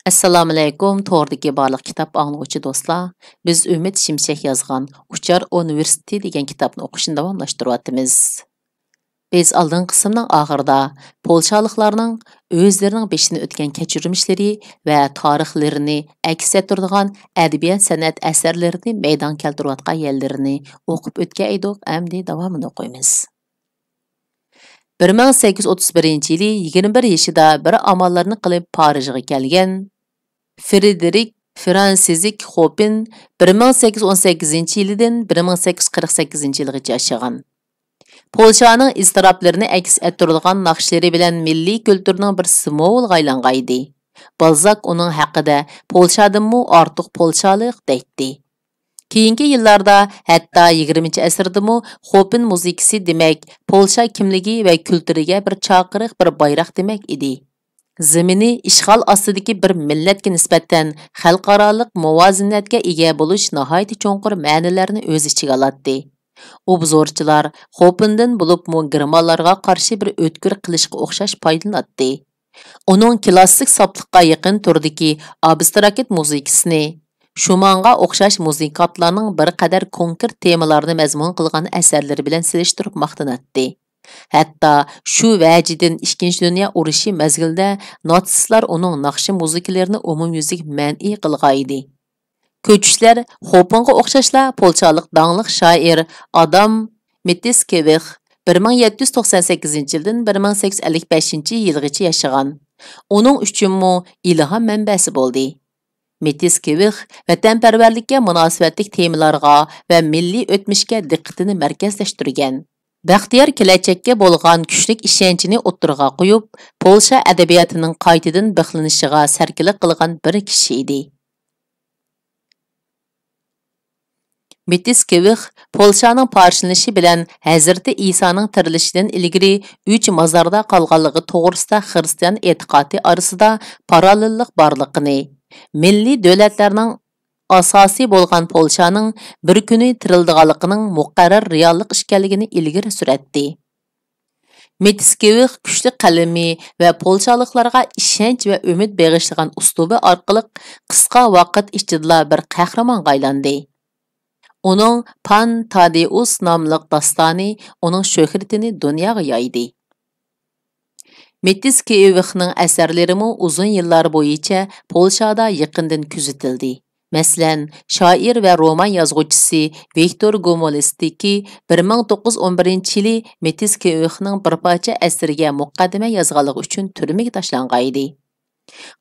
Assalomu alaykum, to'g'ridagi barliq kitob anglag'uvchi do'stlar. Biz Umid Shimshak yozgan Uchar Universiteti degan kitobni o'qishni davomlashtiryapmiz. Biz oldin qismning oxirida polshaliklarning o'zlarining beshidan o'tgan kechirmishlari va tarixlarini aks ettiradigan adabiyot san'at asarlarini maydon keltirayotgan yerlarini o'qib o'tgan edik, endi davomini o'qiymiz. 1831 yili 21 yoshida bir amallarni qilib Parijga kelgan Frederik Fransizik Chopin 1818 yilidan 1848 yilgacha yashagan. Polshaning iztiroblarini aks ettiradigan naqshlari bilan milliy kulturning bir simvoliga aylangan edi. Balzak uning haqida Polshadanmu ortiq polshalik deydi. Keyingi yillarda hatto 20-asrdami Chopin muzikasi demak Polsha kimligi va kulturiga bir chaqiriq, bir bayroq demak edi. Zemini ishg'ol ostidagi bir millatga nisbatan xalqaroliq muvozanatga ega bo'lish nihoyat cho'nqur ma'nolarni o'z ichiga oladi. Obzorchilar Chopindan bo'lib germanlarga qarshi bir o'tkir qilishga o'xshash foydalanadi. Uning klassik soflikqa yaqin turdagi abstrakt muzikasini Schumannga o'xshash muzikantlarning bir qadar konkret temalarni mazmun qilgan asarlari bilan selishtirib maqtanadi. Hatto shu vajidan 2-dunyo urushi mezgilida natsistlar uning naqshi muzikalarini umumyuzlik man'iy qilgan edi. Ko'chishlar Chopinga o'xshashla polshalik dangliq shoir Adam Mickiewicz 1798 yildan 1855 yilgacha yashagan. Uning uchunmi ilhom manbasi bo'ldi. Mickiewicz vatanparvarlikka munosabatlik temalarga va milliy o'tmishga diqqatini markazlashtirgan. Baxtiyor kelajakka bo'lgan kuchlik ishonchini o'ttirg'a qo'yib, Polsha adabiyotining qaytadan bixlanishiga sarkilik qilgan bir kishi edi. Mickiewicz Polshaning parchalanishi bilan Hazrati Isoning tirilishidan ilgari 3 mozorda qolganligi to'g'risida xristian e'tiqodi orasida parallellik borligini, milliy davlatlarning asosiy bo'lgan Polshaning bir kuni tirildiganligining muqarrar reallik ekanligini ilgari suratdi. Mickiewicz kuchli qalami va polshaliklarga ishonch va umid bag'ishlagan uslubi orqali qisqa vaqt ichida bir qahramonga aylandi. Uning Pan Tadeus nomli dastoni uning shuhratini dunyoga yoydi. Mickiewiczning asarlarimi uzun yillar bo'yicha Polshada yaqindan kuzatildi. Masalan, shoir va roman yozuvchisi Viktor Gomulski 1911-yili Mickiewiczning bir parcha asariga muqaddima yozganligi uchun turmaga tashlangan edi.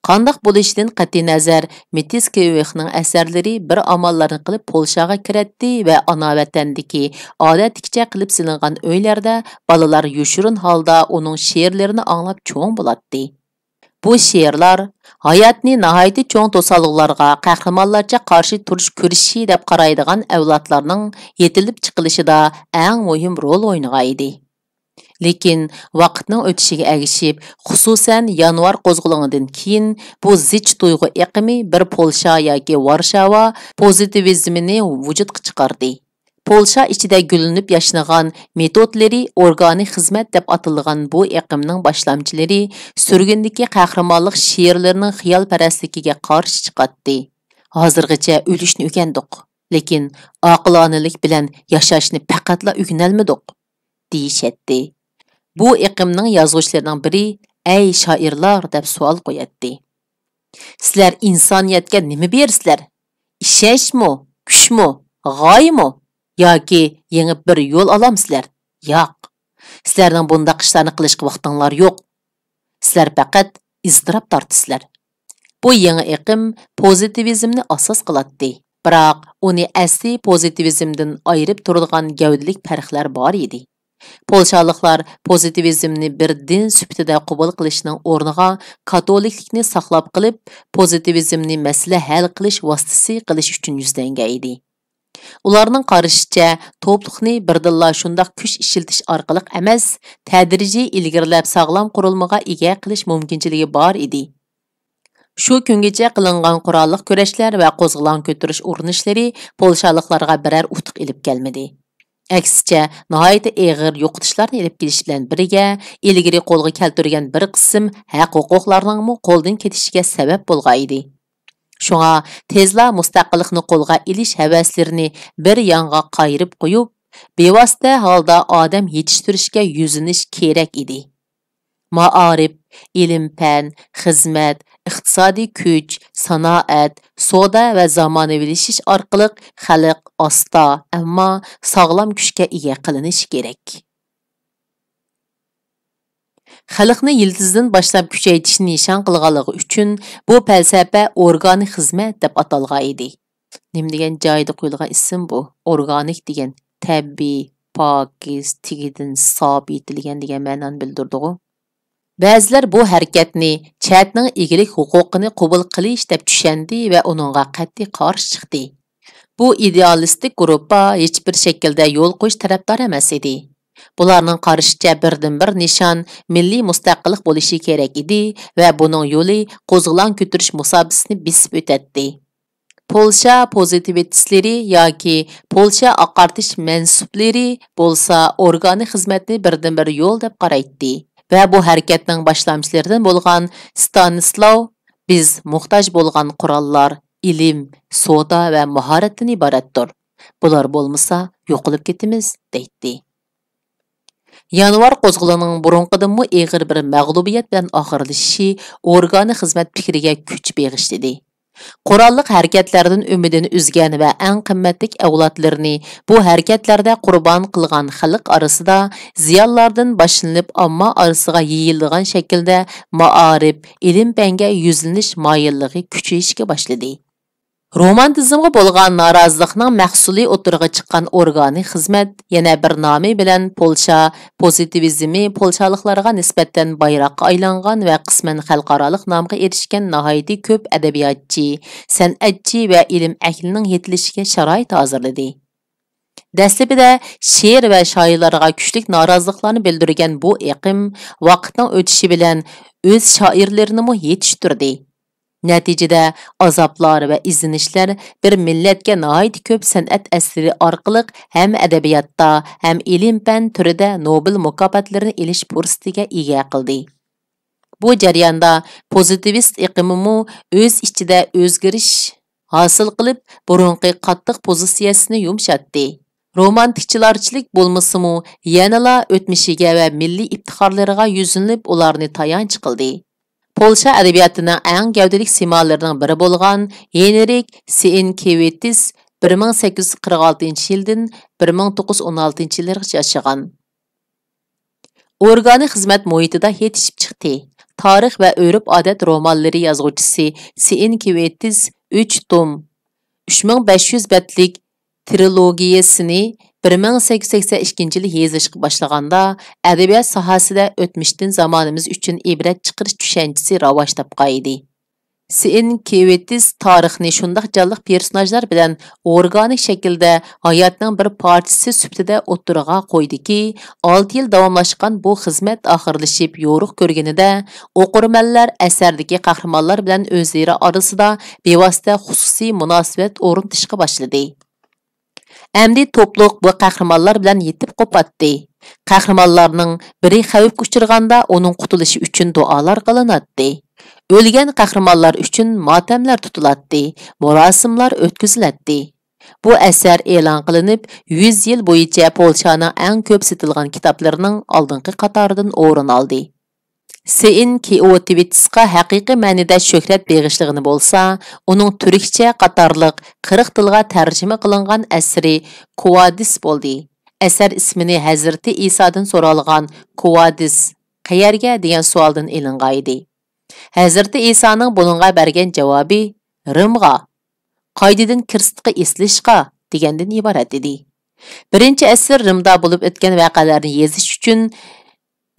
Qandaq bo'lishidan qat'iy nazar, Mickiewiczning asarlari bir amallarni qilib Polshaga kiratdi va ona vatandagi odatlikcha qilib silingan uylarda bolalar yoshirin holda uning she'rlarini anglab cho'ng bo'ladi. Bu she'rlar hayotni nihoyat cho'ng to'sqinliklarga qahramonlarcha qarshi turish kurshi deb qaraydigan avlodlarning yetilib chiqilishida eng muhim rol o'ynagan edi. Lekin vaqtning o'tishiga ergishib, xususan yanvar qo'zg'olonidan keyin bu zich tuyg'u iqimi bir Polsha yoki Varshava pozitivizmini vujudga chiqardi. Polsha ichida gullanib yashnagan metodlari organik xizmat deb atalgan bu iqimning boshlamchilari surgundagi qahramonlik she'rlarining xiyolparastligiga qarshi chiqadi. Hozirgacha o'lishni o'rgandik, lekin oqilonalik bilan yashashni faqatla o'rganolmadik, deyishadi. Bu iqimning yozuvchilarining biri "Ey shoirlar" deb savol qo'yadi. Sizlar insoniyatga nima bersizlar? Ishonchmi, kuchmi, g'oyami yoki yangi bir yo'l olamsizlar? Yo'q. Sizlarning bundaq ishlarni qilishga vaqtinglar yo'q. Sizlar faqat iztirob tortisizlar. Bu yangi iqim pozitivizmni asos qiladi. Biroq uni asli pozitivizmdan ayirib turadigan gavdalik farqlar bor edi. Polshaliklar pozitivizmni bir din sifatida qabul qilishning o'rniga katoliklikni saqlab qilib, pozitivizmni masala hal qilish vositasi qilish uchun yuzlangan edi. Ularning qarashicha, to'pliqni birdilla shundoq kuch ishiltish orqali emas, tadrijiy ilgarilab sog'lom qurilmaga ega qilish mumkinchiligi bor edi. Shu kungacha qilingan qurolliq kurashlar va qo'zg'olon ko'tarish urinishlari polshaliklarga biror utuq ilib kelmadi. Әксіче, нəhayət ağır yo'qotishlarni elib kelish bilan birga, ilgari qo'lga keltirgan bir qism haq-huquqlarning qo'ldan ketishiga sabab bo'lgan edi. Şoňa tezla mustaqillikni qo'lga ilish havaslarini bir yonga qayirib qo'yib, bevosita holda odam yetishtirishga yuzinish kerak edi. Maarif, ilim-fan, xizmat, iqtisodiy kuch, sanoat, savdo va zamonaviylashish orqali xalq asta, ammo sog'lom kuchga ega qilinishi kerak. Xalqni yıldızdan boshlab kuchaytirishni nishon qilganligi uchun bu falsafa organik xizmat deb atalgan edi. Nima degan joyda qo'yilgan ism bu? Organik degan tabiiy, pokiz, tigidan sof etilgan degan ma'noni bildirdi. Ba'zilar bu harakatni chatning egilik huquqini qabul qilish deb tushundi va uningga qat'iy qarshi chiqdi. Bu idealistik guruhga hech bir shaklda yo'l qo'yish tarafdor emas edi. Bularning qarashicha birdan-bir nishon milliy mustaqillik bo'lishi kerak edi va buning yo'li qo'zg'olon ko'tarish musobaqasini besib o'tadi. Polsha pozitivistlari yoki Polsha oqartish mansublari bo'lsa organik xizmatni birdan-bir yo'l deb qaraydi. Va bu harakatning boshlamchilaridan bo'lgan Stanislav biz muhtoj bo'lgan qurollar, ilm, savdo va mahoratdan iboratdir. Bular bo'lmasa yo'qolib ketamiz deydi. Yanvar qo'zg'olonining burunqidanmi og'ir bir mag'lubiyat bilan oxirlashishi organik xizmat fikriga kuch bag'ishladi. Qurolliq harakatlardan umidini uzgan va eng qimmatli avlodlarni bu harakatlarda qurbon qilgan xalq orasida ziyonlardan boshlanib omma orasiga yeyilgan shaklda maarif, ilm-fanga yuzlanish moyilligi kuchayishga boshladi. Romantizmga bo'lgan norozilikning mahsuli o'tirg'i chiqqan organik xizmat yana bir nomi bilan Polsha pozitivizmi polshaliklarga nisbatan bayroqqa aylangan va qisman xalqaroliq nomga erishgan nihoyatda ko'p adabiyotchi, san'atchi va ilm ahlining yetilishiga sharoit hozirladi. Dastlabida she'r va shoirlarga kuchli noroziliklarni bildirgan bu iqim vaqtning o'tishi bilan o'z shoirlarini yetishtirdi. Natijada azoblar va izlanishlar bir millatga nihoyat ko'p san'at asari orqali ham adabiyotda, ham ilm-fan turida Nobel mukofotlarini olish fursatiga ega qildi. Bu jarayonda pozitivist iqimimi o'z ichida o'zgarish hosil qilib, burunqi qattiq pozitsiyasini yumshatdi. Romantikchilarchilik bo'lmasa-mu, yanala o'tmishiga va milliy iftixorlariga yuzlanib, ularni tayanch qildi. Polsha adabiyotining eng gavdalik simolarining biri bo'lgan Henrik Sienkiewicz 1846-yildan 1916-yillargacha yashagan. Organik xizmat muhitida yetishib chiqdi. Tarix va urf-odat romanlari yozuvchisi Sienkiewicz 3 tom 3500 betlik trilogiyasini 1882 yil yozishga boshlaganda adabiyot sohasida o'tmishdan zamonimiz uchun ibrat chiqarish tushunchasi ravoj topgan edi. Sienkiewicz tarixni shundoq jonliq personajlar bilan organik shaklda hayotning bir parchasi sifatida o'tirg'a qo'ydiki, 6 yil davomlashgan bu xizmat oxirlashib yo'riq ko'rganida o'qirmanlar asardagi qahramonlar bilan o'zlari orasida bevosita xususiy munosabat o'rnatishga boshladi. Әмді топлық bu qahramonlar bilan yetib qopatdi. Qahramonlarning biri xavfga uchirganda uning qutulishi uchun duolar qilinadi. O'lgan qahramonlar uchun motamlar tutiladi, marosimlar o'tkaziladi. Bu asar e'lon qilinib, 100 yil bo'yicha Polshaning eng ko'p sotilgan kitoblarining oldingi qatoridan o'rin oldi. Sienkiewicz haqiqiy ma'noda shuhrat beg'ishligi bo'lsa, uning turkcha qatorliq 40 tilga tarjima qilingan asri Quvadis bo'ldi. Asar ismini Hazrati Isodan so'ralgan Quvadis qayerga degan savoldan ilingan edi. Hazrati Isoning buningga bergan javobi Rimga, qaydidan Kristga eslashga degandan iborat edi. Birinchi asr Rimda bo'lib o'tgan voqealarni yozish uchun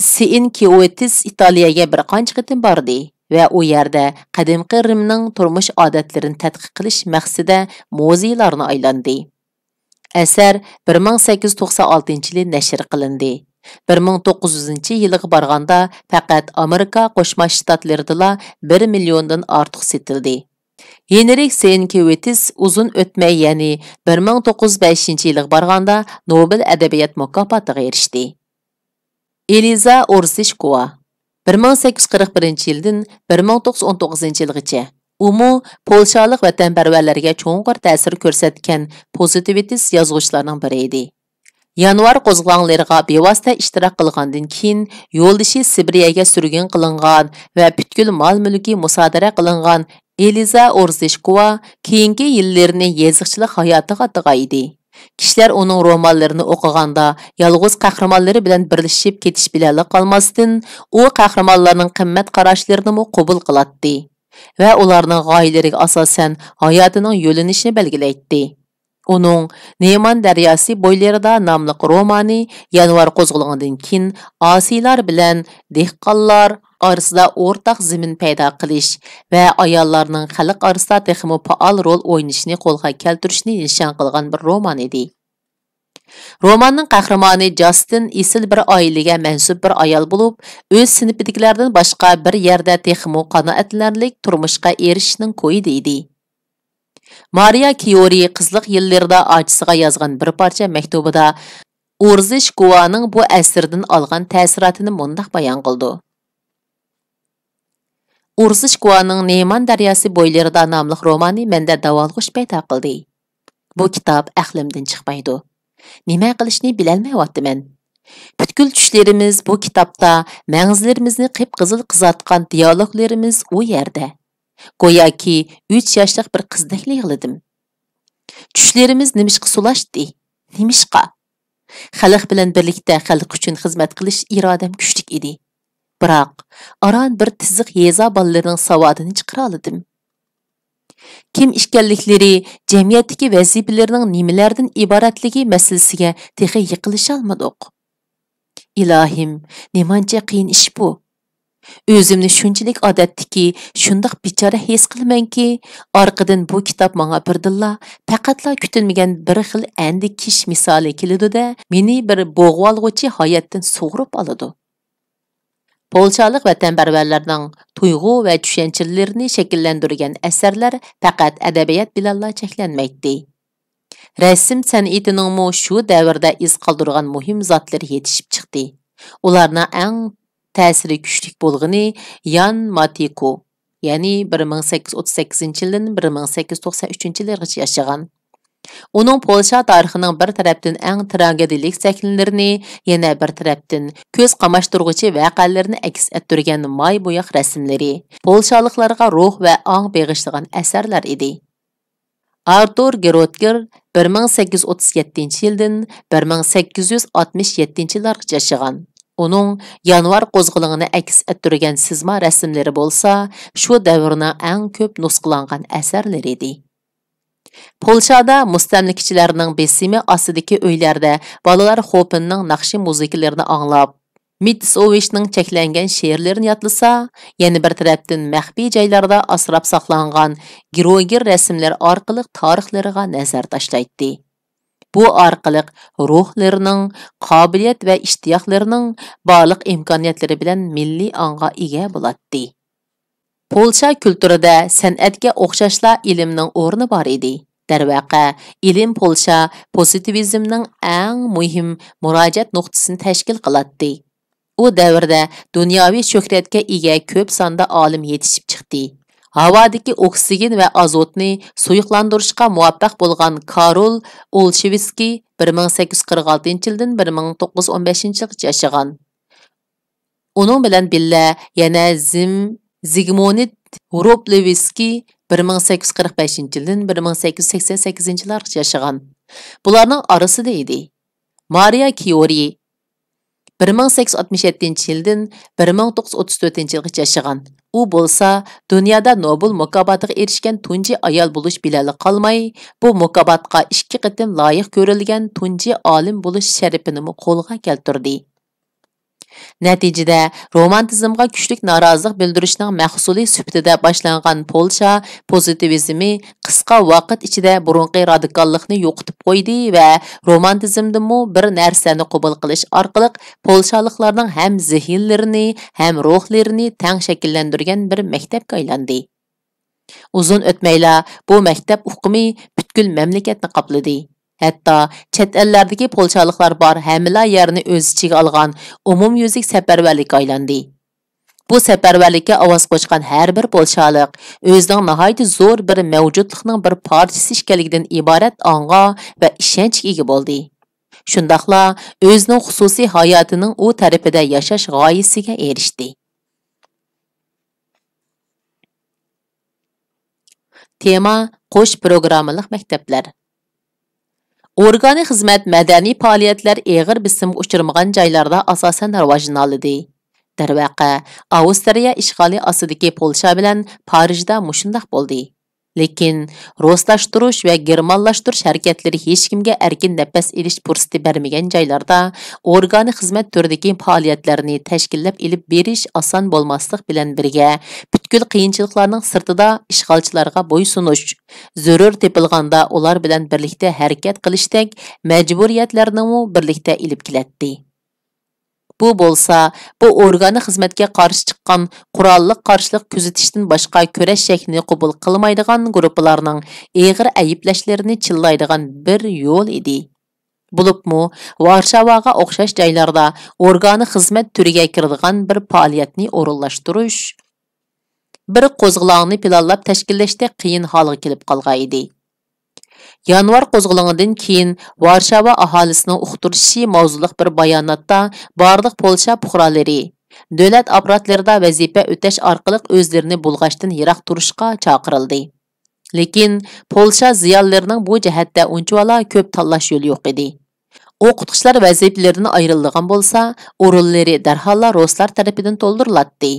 Sienkiewicz Italiyaga bir qancha qitim bordi va u yerda qadimgi Rimning turmush odatlarini tadqiq qilish maqsadida muzeylarni aylandi. Asar 1896-yil nashr qilindi. 1900-yilga borganda faqat Amerika Qo'shma Shtatlarida 1 milliondan ortiq sotildi. Henrik Sienkiewicz uzun o'tmay, ya'ni 1905-yilga borganda Nobel adabiyot mukofotiga erishdi. Eliza Orzishkova 1841-yildan 1919-yilgacha umu Polshalik vatanparvarlarga cho'nqur ta'sir ko'rsatgan pozitivist yozuvchilarning biri edi. Yanvar qo'zg'olonlariga bevosita ishtirok qilgandan keyin yo'ldoshi Sibiriyaga surgun qilingan va butkul mol-mulki musodara qilingan Eliza Orzishkova keyingi yillarni yeziqchilik hayotiga atag'aydi. Kishilar uning romanlarini o'qiganda yolg'iz qahramonlari bilan birlashib ketish bilan qolmasdan, u qahramonlarning qimmat qarashlarini qabul qiladi va ularning g'oyalariga asosan hayotining yo'linishini belgilaydi. Onun Neman daryosi bo'ylarida nomli romani yanvar qo'zg'olonidan keyin osiylar bilan dehqonlar orasida o'rtaq zamin paydo qilish va ayollarning xalq orasida texmo faol rol o'ynashini qo'lga keltirishni nishon qilgan bir roman edi. Romanning qahramoni Justin esil bir oilaga mansub bir ayol bo'lib, o'z sinfidagilardan boshqa bir yerda texmo qanoatlanarlik turmushga erishishning ko'yida edi. Maria Kiori qizlik yillarida ochisiga yozgan bir parcha maktubida Orzishkovaning bu asrdan olgan ta'sirotini mundaq bayon qildi. Orzishkovaning Neman daryosi bo'ylarida nomli romani menda davolg'ish paydo qildi. Bu kitob aqlimdan chiqmaydi. Nima qilishni bilolmayapman. Butkul tushlarimiz bu kitobda, ma'ngizlarimizni qip-qizil qizatgan dialoglarimiz u yerda. Go'yoki 3 yoshlik bir qizdek yig'ladim. Tushlarimiz nimishqa sulashdi? Nimishqa? Xalq bilan birlikda xalq uchun xizmat qilish irodam kuchlik edi. Biroq, aran bir tiziq yeza bolalarining savodini chiqara oldim. Kim ishkanliklari, jamiyatdagi vazifalarning nimalardan iboratligi masalasiga texi yiqilisha olmadik. Ilohim, nemancha qiyin ish bu. O'zimni shunchalik odatdiki, shundoq bechora his qilmanki, orqadan bu kitob menga birdilla faqatla kutilmagan bir xil andikish misoli keladi-da, meni bir bo'g'volg'uchi hayotdan sug'urib oladi. Polshalik vatanparvarlarning tuyg'u va tushunchalarini shakllantirgan asarlar faqat adabiyot bilan cheklanmaydi. Rasm san'atining shu davrda iz qoldirgan muhim zotlar yetishib chiqdi. Ularning eng ta'siri kuchli bo'lgani Yan Matiko, ya'ni 1838-yildan 1893-yilgacha yashagan. Onun Polsha tarixining bir tarafdan eng tragediyalik sahnalarini, yana bir tarafdan ko'z qamashtirg'uchi voqealarni aks ettirgan may bo'yoq rasmlari polshaliklarga ruh va ong beg'ishlagan asarlar edi. Artur Gerotger 1837-yildan 1867-yillargacha yashagan. Onun yanvar qo'zg'olonini aks ettirgan sizma rasmlari bo'lsa, shu davrning eng ko'p nusxalangan asarlari edi. Polshada mustamlikachilarning besimi ostidagi uylarda bolalar Chopinning naqshi muzikalarini anglab, Mitsovishning cheklangan she'rlarini yodlasa, yana bir tarafdan maxfiy joylarda asrab saqlangan girogir rasmlar orqali tarixlariga nazar tashlaydi. Bu orqali ruhlarining, qobiliyat va ishtiyoqlarining baliq imkoniyatlari bilan milliy ong'a ega bo'ladi. Polsha kulturida san'atga o'xshashla ilmning o'rni bor edi. Darvaqa, ilm Polsha pozitivizmning eng muhim murojaat nuqtasini tashkil qiladi. U davrda dunyoviy shuhratga ega ko'p sonda olim yetishib chiqdi. Havodagi oksigen va azotni suyuqlantirishga muvaffaq bo'lgan Karol Olshevskiy 1846-yildan 1915-yilgacha yashagan. Uning bilan billa yana Zigmund Voroblevskiy 1845-yildan 1888-yillargacha yashagan. Bularning orasida edi Maria Kiori 1867-yildan 1934-yilgacha yashagan. U bo'lsa, dunyoda Nobel mukofotiga erishgan tunji ayol bo'lish bilan qolmay, bu mukofotga 2 qatim loyiq ko'rilgan tunji olim bo'lish sharafini qo'lga keltirdi. Natijada romantizmga kuchlik norozilik bildirishning mahsuli sifatida boshlangan Polsha pozitivizmi qisqa vaqt ichida burunqi radikallikni yo'qotib qo'ydi va romantizmdimi bir narsani qabul qilish orqali polshaliklarning ham zihinlarini, ham ruhlarini tang shakllantirgan bir maktabga aylandi. Uzun o'tmayla bu maktab uqumi butkul mamlakatni qopladi. Hatto chet ellardagi polshaliklar bor hamla yerini o'z ichiga olgan umumyuzlik safarbarlikka aylandi. Bu safarbarlikka ovoz qo'shgan har bir polshalik o'zining nihoyat zo'r bir mavjudlikning bir parchasi ekanligidan iborat ong'a va ishonchga ega bo'ldi. Shundaqla o'zining xususiy hayotining u tarafida yashash g'oyasiga erishdi. Tema qo'sh programmalik maktablar. Organik xizmat madaniy faoliyatlar eg'ir bisimga uchirmagan joylarda asosan rivojlanadi. Darvaqa, Avstriya ishg'oli ostidagi Polsha bilan Parijda mushundaq bo'ldi. Lekin ruslashtirish va germanlashtirish harakatlari hech kimga erkin nafas olish fursati bermagan joylarda organik xizmat turidagi faoliyatlarni tashkillab olib berish oson bo'lmaslik bilan birga butkul qiyinchiliklarning sirtida ishg'olchilarga bo'ysunish, zarur tepilganda ular bilan birlikda harakat qilishdek majburiyatlarni birlikda olib keladi. Bu bo'lsa, bu organik xizmatga qarshi chiqqan qurolliq qarshilik kuzatishdan boshqa kurash shaklini qabul qilmaydigan guruhlarning og'ir ayblashlarini chillaydigan bir yo'l edi. Bo'libmi, Varshavaga o'xshash joylarda organik xizmat turiga kiradigan bir faoliyatni o'rinlashtirish bir qo'zg'olonni planlab tashkillashda qiyin holga kelib qolgan edi. Yanvar qo'zg'olondan keyin Varshava aholisining uqtirishi mavzuliq bir bayonotda barliq Polsha fuqarolari davlat apparatlarida vazifa o'tash orqali o'zlarini bulg'ashdan yiroq turishga chaqirildi. Lekin Polsha ziyolilarining bu jihatda unchavala ko'p tanlash yo'li yo'q edi. O'qituvchilar vazifalaridan ayrilgan bo'lsa, o'rinlari darhol ruslar tarafidan to'ldiriladi.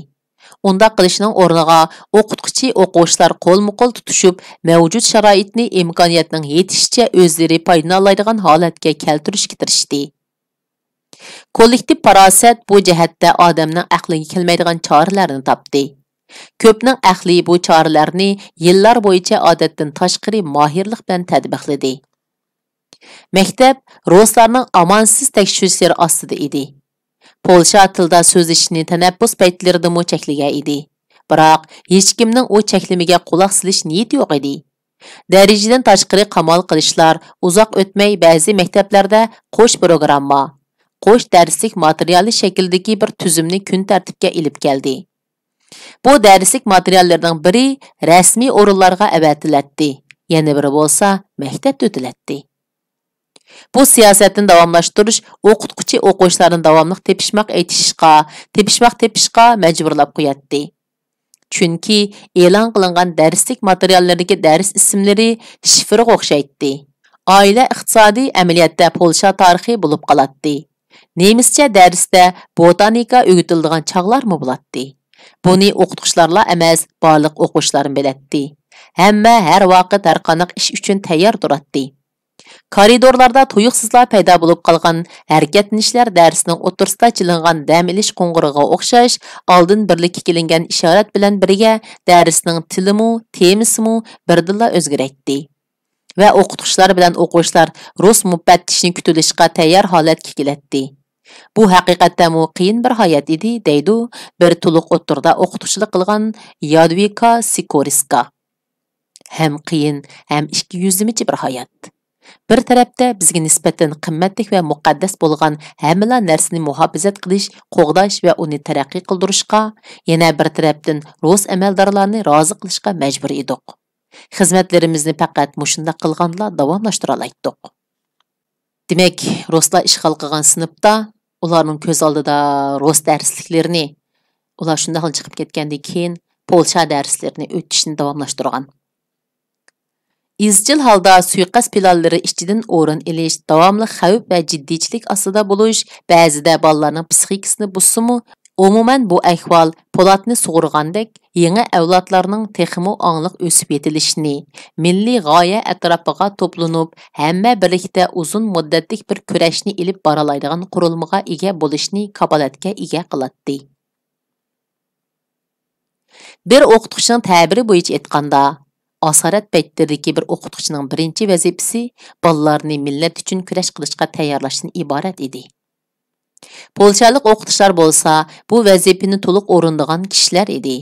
Unda qilishning o'rniga o'qituvchi o'quvchilar qo'l-muqol tutishib, mavjud sharoitni imkoniyatning yetishicha o'zlari foydalanadigan holatga keltirishga tirishdi. Kollektiv farosat bu jihatda odamning aqliga kelmaydigan choralarni topdi. Ko'pning aqli bu choralarni yillar bo'yicha odatdan tashqari mohirlik bilan tadbiqladi. Maktab ruslarning amonsiz tekshirishlari ostida edi. Polsha tilida so'zlashishni tanaffus paytlarida cheklagan edi. Biroq hech kimning u cheklimiga quloq solish niyati yo'q edi. Darajadan tashqari qamal qilishlar uzoq o'tmay ba'zi maktablarda qo'sh programma, qo'sh darslik materiali shaklidagi bir tuzumni kun tartibga ilib keldi. Bu darslik materiallarning biri rasmiy o'rinlarga avatiladi, yana biri bo'lsa maktabda o'tiladi. Bu siyosatni davomlashtirish o'qituvchi o'quvchilarni davomli tepishmoq majburlab qo'yadi. Chunki e'lon qilingan darslik materiallaridagi dars ismlari shifrga o'xshaydi. Oila iqtisodiy amaliyotda Polsha tarixi bo'lib qoladi. Nemischa darsda botanika o'rgatiladigan chog'larmi bo'ladi. Buni o'qituvchilarla emas, barliq o'quvchilar biladi. Hamma har vaqt har qanday ish uchun tayyor turadi. Koridorlarda tuyuqsizlar paydo bo'lib qolgan harakatlanishlar darsining o'tirsida chilingan dam olish qo'ng'irog'iga o'xshash oldin birlikka kelingan ishorat bilan birga darsning tilimi, temisimu birdilla o'zgaraydi. Va o'qituvchilar bilan o'quvchilar rus mufattishni kutilishga tayyor holatga keladi. Bu haqiqatdan qiyin bir hayot edi, deydi bir to'liq o'tirda o'qituvchilik qilgan Yadvika Sikoriska. Ham qiyin, ham ikki yuzlimichi bir hayot. Bir tarafda bizga nisbatan qimmatli va muqaddas bo'lgan hamma narsani muhofazat qilish, qo'g'dash va uni taraqqiy qildirishga, yana bir tarafdan rus amaldorlarni rozi qilishga majbur edik. Xizmatlarimizni faqat mushunda qilganlar davomlashtira oldik. Demak, ruslar ishg'ol qilgan sinfda ularning ko'z oldida rus darsliklarini ular shunday chiqib ketgandan keyin Polsha darslarini o'tishni davomlashtirgan. İzchil holda suiqasd planlari ichidan o'rin olish, davomli xavf va jiddiychilik ostida bo'lish, ba'zida bolalarning psixikasini buzsa-mu, umuman bu ahvol Polatni sug'urgandek, yangi avlodlarning texmo ongliq o'sib yetilishini, milliy g'oya atrofiga to'planib, hamma birlikda uzun muddatlik bir kurashni ilib boralaydigan qurilmaga ega bo'lishni kapolatga ega qiladi. Bir o'qituvchining ta'biri bo'yicha aytganda, asorat paytlaridagi bir o'qituvchining birinchi vazifasi bolalarni millat uchun kurash qilishga tayyorlashdan iborat edi. Polshalik o'qituvchilar bo'lsa, bu vazifani to'liq o'rinlagan kishilar edi.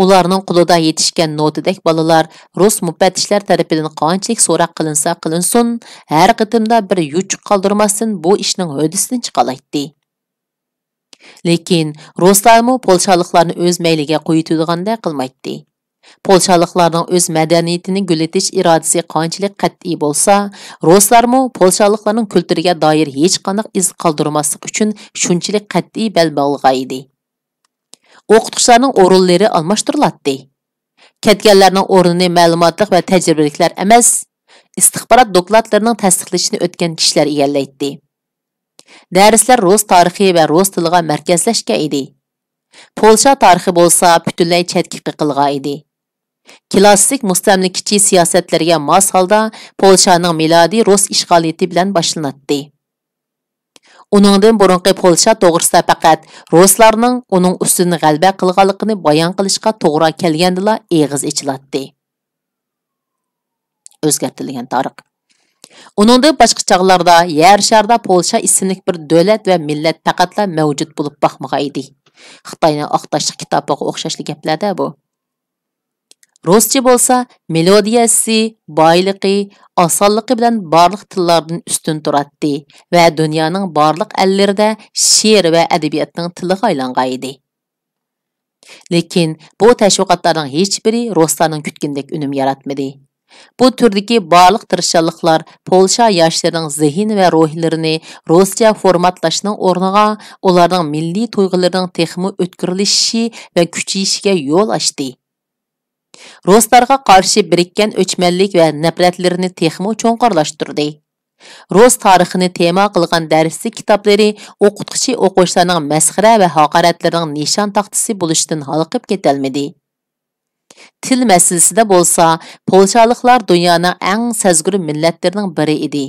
Ularning qo'lida yetishgan notadek balalar rus mufattishlar tarafidan qanchalik so'roq qilinsa qilinsin, har qitimda bir yuchuq qoldirmasdan bu ishning hodisidan chiqalaydi. Lekin ruslarmı polshaliklarni o'z mayliga qo'yitadiganday qilmaydi. Polshaliklarning o'z madaniyatini gulatish irodasi qanchalik qat'iy bo'lsa, ruslarmı polshaliklarning kulturiga doir hech qanday iz qoldirmaslik uchun shunchalik qat'iy bel bog'laydi. O'qituvchilarning o'rinlari almashtiriladi. Ketganlarning o'rnini ma'lumotli va tajribaliklar emas, istixborot dokladlarining tasdiqlashini o'tgan kishilar egallaydi. Darslar rus tarixi va rus tiliga markazlashgan edi. Polsha tarixi bo'lsa butunlay chetga qiqilgan edi. Klassik mustamlikachi siyosatlarga mos holda Polshaning milodiy rus ishg'oliyati bilan boshlanadi. Uningdan burunqi Polsha to'g'risida faqat ruslarning uning ustidan g'alaba qilganligini bayon qilishga to'g'ri kelgandila eg'iz ichiladi. O'zgartirilgan tarix. Uningdan boshqa chog'larda yer sharda Polsha ismli bir davlat va millat faqatla mavjud bo'lib baxmagan edi. Xitoyning oqtashli kitobiga o'xshashli gaplarda bu. Ruscha bo'lsa melodiyasi, boyligi, osonligi bilan barliq tillardan ustun turadi va dunyoning barliq ellarida she'r va adabiyotning tiliga aylangan edi. Lekin bu tashviqotlarning hech biri ruslarning kutgandek unum yaratmadi. Bu turdagi barliq tirishchiliklar Polsha yoshlarining zehn va ruhlarini ruscha formatlashning o'rniga ularning milliy tuyg'ularining texmi o'tkirilishi va kuchayishiga yo'l ochdi. Ruslarga qarshi birikkan o'chmanlik va nafratlarini texmi cho'nqarlashtirdi. Rus tarixini tema qilgan darslik kitoblari o'qituvchi o'quvchilarning masxara va haqoratlarining nishon taxtasi bo'lishdan xalqib ketolmadi. Til masalasida bo'lsa, polshaliklar dunyoning eng sezgir millatlarining biri edi.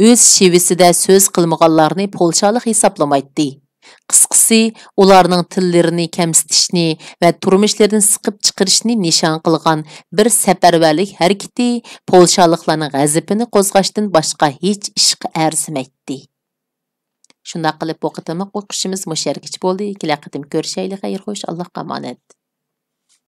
O'z shivisida so'z qilmaganlarni polshalik hisoblamaydi. Qisqasi, ularning tillarini kamsitishni va turmushlarini siqib chiqarishni nishon qilgan bir safarbarlik harakati polshaliklarning g'azabini qo'zg'ashdan boshqa hech ishga arzimaydi. Shunday qilib bu qitimliq o'qishimiz musharkish bo'ldi. Kelar qitim ko'rishaylik, xayr xo'sh, Allohga omonat.